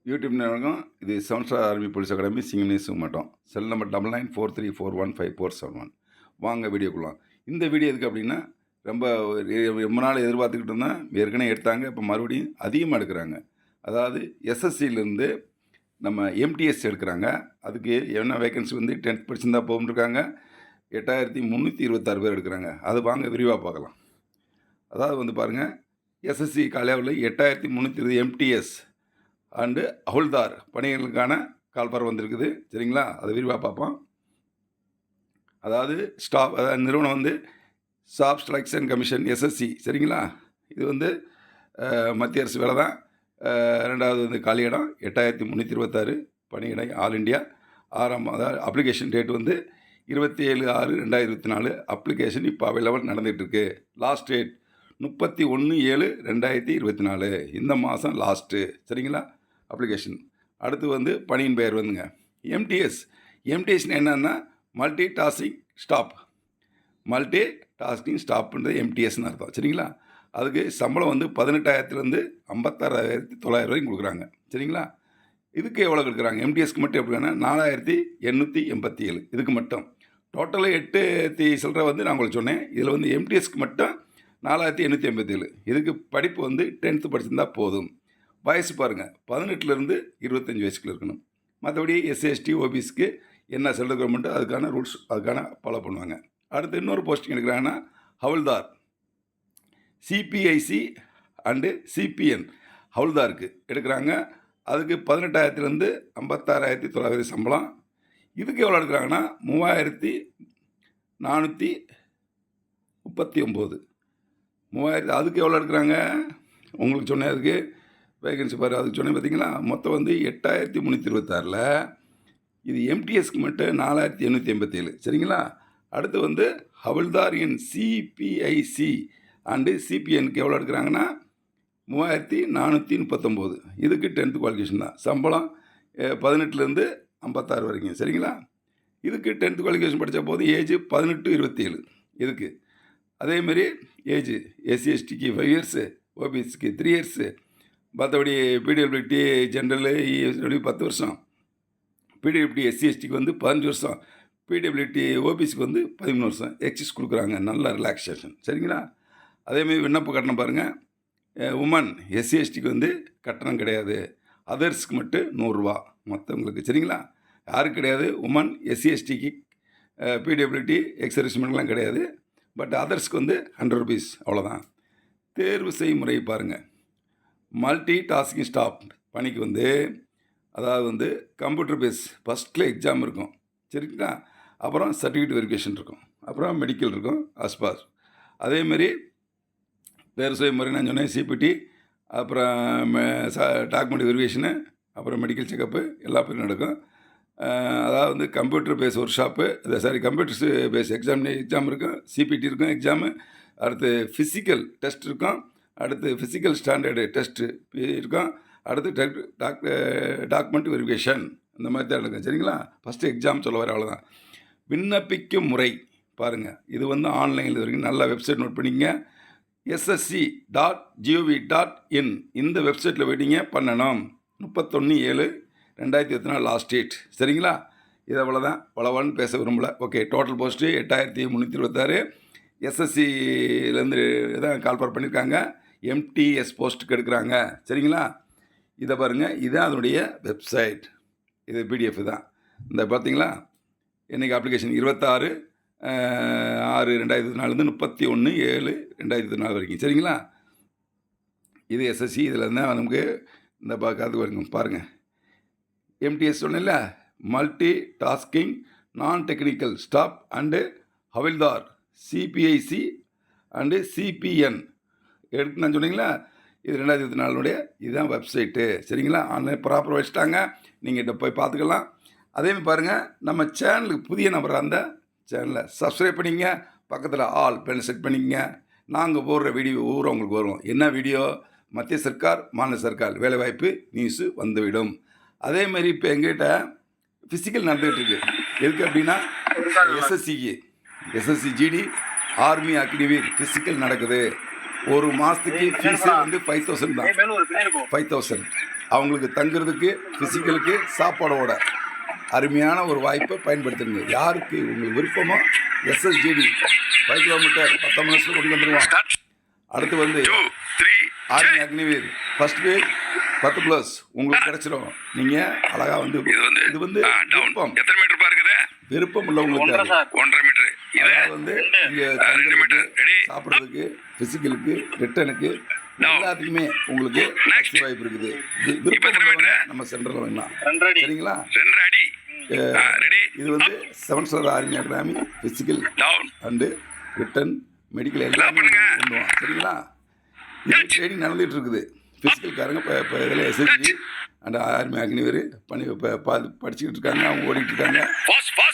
YouTube நேரம் இது 7 star army police academy சிங்கம் நியூஸ் மட்டும். Cell number 9943415471. வாங்க வீடியோக்குள்ளலாம். இந்த வீடியோ எதுக்கு அப்படின்னா, ரொம்ப நாள் எதிர்பார்த்துக்கிட்டு இருந்தேன். ஏற்கனவே எடுத்தாங்க. இப்போ மறுபடியும் அதிகமாக எடுக்கிறாங்க. அதாவது எஸ்எஸ்சிலேருந்து நம்ம எம்டிஎஸ் எடுக்கிறாங்க. அதுக்கு என்ன வேகன்சி வந்து 10th படிச்சிருந்தா போகும்ருக்காங்க. 8326 பேர் எடுக்கிறாங்க. அது வாங்க விரிவாக பார்க்கலாம். அதாவது வந்து பாருங்கள், எஸ்எஸ்சி காலியாவில் 8320 எம்டிஎஸ் அண்டு ஹவுல்தார் பணிகளுக்கான கால்பார் வந்திருக்குது. சரிங்களா, அதை விரிவாக பார்ப்போம். அதாவது நிறுவனம் வந்து ஸ்டாஃப் செலெக்ஷன் கமிஷன் எஸ்எஸ்சி. சரிங்களா, இது வந்து மத்திய அரசு வேலை தான். ரெண்டாவது வந்து காலியிடம் 8326 பணியிடம் ஆல் இண்டியா. அதாவது அப்ளிகேஷன் டேட் வந்து 27/6/2024. அப்ளிகேஷன் இப்போ அவைலபிள் நடந்துகிட்ருக்கு. Last date 31/7/2024. இந்த மாதம் லாஸ்ட்டு. சரிங்களா, அப்ளிகேஷன். அடுத்து வந்து பணியின் பெயர் வந்துங்க எம்டிஎஸ். எம்டிஎஸ்னு என்னென்னா multi tasking staff. Multi tasking ஸ்டாப்ன்றது எம்டிஎஸ்ன்னு அர்த்தம். சரிங்களா, அதுக்கு சம்பளம் வந்து 18,000 56,900 வரைக்கும் கொடுக்குறாங்க. சரிங்களா, இதுக்கு எவ்வளோ கொடுக்குறாங்க? எம்டிஎஸ்க்கு மட்டும் எப்படின்னா 4,887. இதுக்கு மட்டும் டோட்டலாக 8 சில்லரை வந்து நான் உங்களுக்கு சொன்னேன். இதில் வந்து எம்டிஎஸ்க்கு மட்டும் 4,887. இதுக்கு படிப்பு வந்து 10th படிச்சிருந்தா போதும். வயசு பாருங்கள், 18லேருந்து 25 வயசுக்குள்ள இருக்கணும். மற்றபடி எஸ்சி எஸ்டி ஓபிசிக்கு என்ன சென்ட்ரல் கவர்மெண்ட்டு அதுக்கான ரூல்ஸ் அதுக்கான ஃபாலோ பண்ணுவாங்க. அடுத்து இன்னொரு போஸ்டிங் எடுக்கிறாங்கன்னா ஹவுல்தார். சிபிஐசி அண்டு சிபிஎன் ஹவுல்தாருக்கு எடுக்கிறாங்க. அதுக்கு 18,000லேருந்து 56,900 சம்பளம். இதுக்கு எவ்வளோ எடுக்கிறாங்கன்னா 3,439. அதுக்கு எவ்வளோ எடுக்கிறாங்க? உங்களுக்கு சொன்னேன். அதுக்கு வேகன்சி பாரு, அதுக்கு சொன்னேன் பார்த்தீங்களா. மொத்தம் வந்து 8,326. இது எம்டிஎஸ்க்கு மட்டும் 4,887. சரிங்களா, அடுத்து வந்து ஹவுல்தார் இன் சிபிஐசி அண்டு சிபிஎனுக்கு எவ்வளோ எடுக்கிறாங்கன்னா 3,439. இதுக்கு 10th குவாலிஃபிகேஷன் தான். சம்பளம் 18லேருந்து 56 வரைக்கும். சரிங்களா, இதுக்கு 10th குவாலிஃபிகேஷன் படித்த போது ஏஜ் 18-27. இதுக்கு அதேமாரி ஏஜ் எஸ்சி எஸ்டிக்கு 5 இயர்ஸு, ஓபிசிக்கு 3 இயர்ஸு, மற்றபடி பிடபிள்யூடி ஜென்ரலு இஎஸ்டபிள்யூ 10 வருஷம், பிடபிள்யூடி எஸ்சி எஸ்டிக்கு வந்து 15 வருஷம், பிடபிள்யூடி ஓபிசிக்கு வந்து 13 வருஷம் எக்ஸஸ் கொடுக்குறாங்க. நல்ல ரிலாக்ஸேஷன். சரிங்களா, அதேமாரி விண்ணப்ப கட்டணம் பாருங்கள். உமன் எஸ்சி எஸ்டிக்கு வந்து கட்டணம் கிடையாது. அதர்ஸ்க்கு மட்டும் 100 ரூபா மற்றவங்களுக்கு. சரிங்களா, யாருக்கு கிடையாது? உமன் எஸ்சி எஸ்டிக்கு பிடபிள்யூடி எக்ஸர்விஸ்மெண்ட்லாம் கிடையாது. பட் அதர்ஸ்க்கு வந்து 100 ருபீஸ் அவ்வளோதான். தேர்வு செய்முறை பாருங்கள். மல்டி டாஸ்கிங் ஸ்டாப் பணிக்கு வந்து அதாவது வந்து கம்ப்யூட்டர் பேஸ் ஃபஸ்ட்டில் எக்ஸாம் இருக்கும். சரிங்களா, அப்புறம் சர்டிஃபிகேட் வெரிஃபிகேஷன் இருக்கும், அப்புறம் மெடிக்கல் இருக்கும், அஸ்பாஸ். அதேமாரி தேர்வு செய்முறை நான் சொன்னேன். சிபிடி, அப்புறம் டாக்குமெண்ட் வெரிஃபிகேஷனு, அப்புறம் மெடிக்கல் செக்கப்பு எல்லா பேரும் நடக்கும். அதாவது வந்து computer base workshop, computers base exam இருக்கும், சிபிடி இருக்கும் எக்ஸாமு. அடுத்து ஃபிசிக்கல் டெஸ்ட் இருக்கும், அடுத்து ஃபிசிக்கல் ஸ்டாண்டர்டு டெஸ்ட்டு இருக்கும், அடுத்து டாக்குமெண்ட் வெரிஃபிகேஷன். இந்த மாதிரி தான் இருக்கும். சரிங்களா, ஃபஸ்ட்டு எக்ஸாம் சொல்ல வர அவ்வளோதான். விண்ணப்பிக்கும் முறை பாருங்கள். இது வந்து ஆன்லைனில் வரைக்கும் நல்ல வெப்சைட் நோட் பண்ணிங்க. ssc.gov.in இந்த வெப்சைட்டில் போய்ட்டிங்க பண்ணணும். 31/7/2024 லாஸ்ட் டேட். சரிங்களா, இது அவ்வளோதான். பலவான்னு பேச விரும்பல. Okay, total post 8,326. எஸ்எஸ்சிலேருந்து தான் கால்பார் பண்ணியிருக்காங்க. எம்டிஎஸ் போஸ்ட்டுக்கு எடுக்கிறாங்க. சரிங்களா, இதை பாருங்கள். இதுதான் அதனுடைய வெப்சைட். இது பிடிஎஃப் தான். இந்த பார்த்தீங்களா, இன்றைக்கி அப்ளிகேஷன் 26/6/2024 31/7/2024 வரைக்கும். சரிங்களா, இது எஸ்எஸ்சி. இதில் இருந்தால் நமக்கு இந்த பார்க்காது வரைக்கும் பாருங்கள். எம்டிஎஸ் சொன்னேன்ல, மல்டி டாஸ்கிங் நான் technical staff and havildar CBIC and CBN எடுத்து நான் சொன்னீங்களா. இது 2024 இதுதான் வெப்சைட்டு. சரிங்களா, ஆன்லைன் ப்ராப்பர் வச்சுட்டாங்க. நீங்கள் இதை போய் பார்த்துக்கலாம். அதேமாதிரி பாருங்கள், நம்ம சேனலுக்கு புதிய நபராக இருந்தால் சேனலை சப்ஸ்கிரைப் பண்ணிங்க. பக்கத்தில் ஆல் பெல் செட் பண்ணிக்கங்க. நாங்கள் போடுற வீடியோ ஊரம் உங்களுக்கு வரும். என்ன வீடியோ? மத்திய சர்க்கார், மாநில சர்க்கார் வேலைவாய்ப்பு நியூஸு வந்துவிடும். அதேமாரி இப்போ எங்கிட்ட ஃபிசிக்கல் நடந்துகிட்டு இருக்குது. எதுக்கு அப்படின்னா SSC GD army Agniveer physical நடக்குது. ஒரு மாதத்துக்கு ஃபீஸே வந்து 5,000 தான். 5,000 அவங்களுக்கு தங்குறதுக்கு ஃபிசிக்கலுக்கு சாப்பாடோட அருமையான ஒரு வாய்ப்பை பயன்படுத்துங்க. யாருக்கு உங்களுக்கு விருப்பமோ SSGD 5 கிலோமீட்டர் 19 நிமிஷத்தில் கொண்டு வந்துடுவோம். அடுத்து வந்து ஆர்மி அக்னிவீர் ஃபர்ஸ்ட் பேஜ் 10+ உங்களுக்கு கிடைச்சிடும். நீங்கள் அழகாக வந்து இது வந்து விருப்பம் எத்தனை மீட்டர் இருக்குது? விருப்பம் உள்ளவங்களுக்கு 1.5 மீட்டர். அதாவது வந்து நீங்கள் தங்குறதுக்கு சாப்பிட்றதுக்கு ஃபிசிக்கலுக்கு ரிட்டனுக்கு எல்லாத்துக்குமே உங்களுக்கு வாய்ப்பு இருக்குது. விருப்பம் உள்ளவங்க நம்ம சென்டரில் வேணாம். சரிங்களா? இது வந்து 7 star army academy physical and written medical எல்லாமே பண்ணுவோம். சரிங்களா? இது ட்ரைனிங் நடந்துகிட்டு இருக்குது. ஃபிசிக்கல்காரங்க இப்போ இதில் SSG அண்ட் ஆர்மி அக்னிவீர் பண்ணி இப்போ படிச்சுக்கிட்டு இருக்காங்க. அவங்க ஓடிட்டு இருக்காங்க.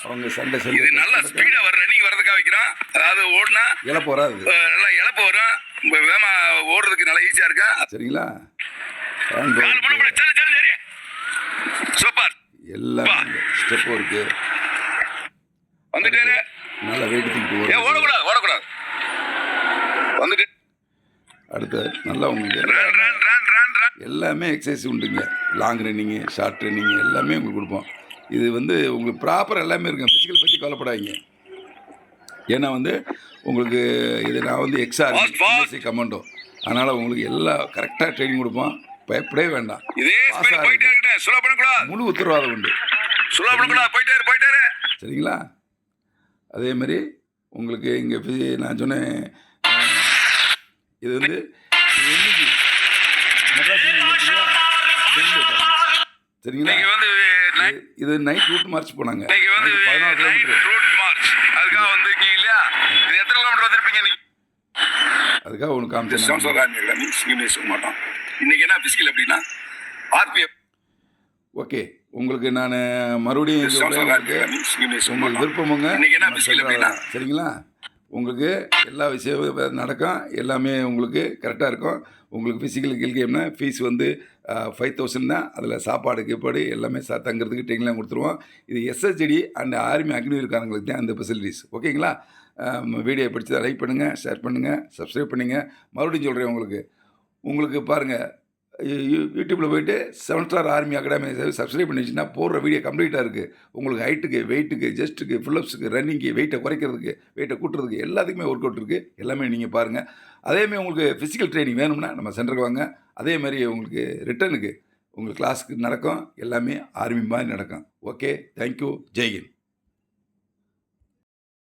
அவங்க சண்டை நல்லா ஸ்பீடாக வர ரன்னிங் வரதுக்காக வைக்கிறோம். அதாவது ஓடினா இழப்பு வராது, நல்லா இழப்பு வரும். வேகமா ஓடுறதுக்கு நல்லா ஈஸியாக இருக்கா. சரிங்களா? சூப்பர். எல்லாமே ஸ்டெப் இருக்கு. வந்துட்டாரு. நல்லா வெயிட் தூக்கிட்டு ஓடக்கூடாது. வந்துட்டு அடுத்து நல்லா உங்களுக்கு எல்லாமே எக்ஸசைஸ் உண்டுங்க. லாங் ரன்னிங்கு, ஷார்ட் ரன்னிங்கு எல்லாமே உங்களுக்கு கொடுப்போம். இது வந்து உங்களுக்கு ப்ராப்பர் எல்லாமே இருக்கும். ஃபிசிக்கல் பற்றி கவலைப்படாதீங்க. ஏன்னா வந்து உங்களுக்கு இது நான் வந்து எக்ஸ்ஆர்மி கமாண்டோ, அதனால் உங்களுக்கு எல்லா கரெக்டாக ட்ரைனிங் கொடுப்போம். பயப்படவே வேண்டாம். முழு உத்தரவாதம் உண்டு. சரிங்களா? அதே மாதிரி உங்களுக்கு இங்கே நான் சொன்னேன், இது வந்து சரிங்களா? இது நைட் ரூட் மார்ச் போனாங்க. 14 கிலோமீட்டர். அதுக்காக வந்திருக்கீங்க இல்லையா? இது எத்தனை கிலோமீட்டர் வந்திருப்பீங்க? அதுக்காக ஒன்று காமிச்சேன் மாட்டோம். இன்னைக்கு என்ன பிசிக்கல் அப்படின்னா RPF. ஓகே, உங்களுக்கு நான் மறுபடியும் உங்களுக்கு விருப்பமுங்க. சரிங்களா? உங்களுக்கு எல்லா விஷயமும் நடக்கும். எல்லாமே உங்களுக்கு கரெக்டாக இருக்கும். உங்களுக்கு ஃபிசிக்கல் கேம்னா ஃபீஸ் வந்து 5000 தான். அதில் சாப்பாடு கீப்பாடு எல்லாமே தங்குறதுக்கு ட்ரெயின்லாம் கொடுத்துருவோம். இது SSGD அண்ட் ஆர்மி அக்னிவீர்காரங்களுக்கு தான் அந்த ஃபெசிலிட்டிஸ். ஓகேங்களா? வீடியோ பிடிச்சதை லைக் பண்ணுங்கள், ஷேர் பண்ணுங்கள், சப்ஸ்கிரைப் பண்ணுங்கள். மறுபடியும் சொல்கிறேன், உங்களுக்கு பாருங்கள், யூடியூப்பில் போய்ட்டு 7 ஸ்டார் ஆர்மி அகாடமி சப்ஸ்கிரைப் பண்ணி வச்சுன்னா போடுற வீடியோ கம்ப்ளீட்டாக இருக்குது. உங்களுக்கு ஹைட்டுக்கு, வெயிட்டுக்கு, ஜஸ்ட்டுக்கு, ஃபுல்லப்ஸுக்கு, ரன்னிங்கு, வெயிட்டை குறைக்கிறதுக்கு, வெயிட்டை கூட்டுறதுக்கு எல்லாத்துக்குமே ஒர்க் அவுட் இருக்குது. எல்லாமே நீங்கள் பாருங்கள். அதேமாதிரி உங்களுக்கு ஃபிசிக்கல் ட்ரைனிங் வேணும்னா நம்ம சென்டருக்கு வாங்க. அதேமாதிரி உங்களுக்கு ரிட்டனுக்கு உங்களுக்கு கிளாஸுக்கு நடக்கும். எல்லாமே ஆர்மி மாதிரி நடக்கும். ஓகே, தேங்க்யூ, ஜெய்ஹிந்த்.